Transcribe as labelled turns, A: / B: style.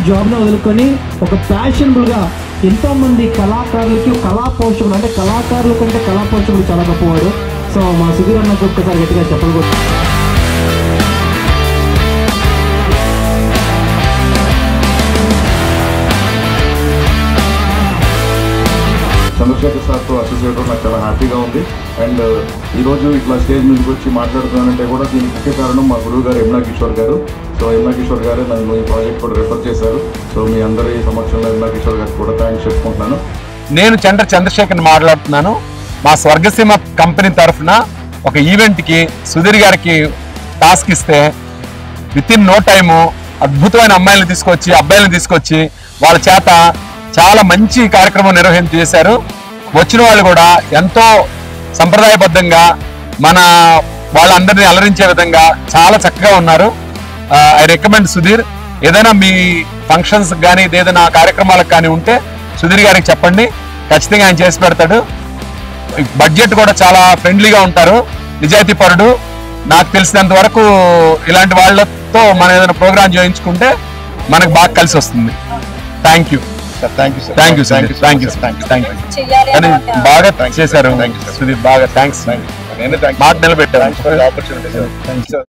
A: Government జాబ్ని వదులుకొని ఒక ప్యాషనబుల్గా ఎంతోమంది కళాకారులకి కళా పోషకులు, అంటే కళాకారుల కంటే కళా పోషకులు చాలా గొప్పవాడు. సో మా సుధీర్ అన్నకు ఒక్కసారి గట్టిగా చెప్పకూడదు.
B: చంద్రశేఖర్ సార్తో అసోసియేట్ నాకు చాలా హ్యాపీగా ఉంది. అండ్ ఈరోజు ఇట్లా స్టేజ్ మీదకి వచ్చి మాట్లాడుతున్నానంటే కూడా దీనికి ముఖ్య కారణం మా గురువు గారు యమునా కిషోర్ గారు. సో యమునా కిషోర్ గారు నన్ను ఈ ప్రాజెక్ట్ కూడా రిఫర్ చేశారు. సో మీ అందరి సమక్షంలో యమునా కిషోర్ గారికి కూడా థ్యాంక్స్ చెప్పుకుంటున్నాను.
C: నేను చంద్రశేఖర్ మాట్లాడుతున్నాను. మా స్వర్గసీమ కంపెనీ తరఫున ఒక ఈవెంట్కి సుధీర్ గారికి టాస్క్ ఇస్తే వితిన్ నో టైము అద్భుతమైన అమ్మాయిలను తీసుకొచ్చి అబ్బాయిలను తీసుకొచ్చి వాళ్ళ చేత చాలా మంచి కార్యక్రమం నిర్వహించేశారు. వచ్చిన వాళ్ళు కూడా ఎంతో సంప్రదాయబద్ధంగా మన వాళ్ళందరినీ అలరించే విధంగా చాలా చక్కగా ఉన్నారు. I recommend Sudheer. ఏదైనా మీ ఫంక్షన్స్ కానీ ఏదైనా కార్యక్రమాలకు కానీ ఉంటే సుధీర్ గారికి చెప్పండి, ఖచ్చితంగా ఆయన చేసి పెడతాడు. బడ్జెట్ కూడా చాలా ఫ్రెండ్లీగా ఉంటారు, నిజాయితీ పరుడు. నాకు తెలిసినంత వరకు ఇలాంటి వాళ్ళతో మనం ఏదైనా ప్రోగ్రామ్ చేయించుకుంటే మనకు బాగా కలిసి వస్తుంది. Thank you. బాగా చేశారు సుదీప్, బాగా థ్యాంక్స్. మాట నిలబెట్టారు.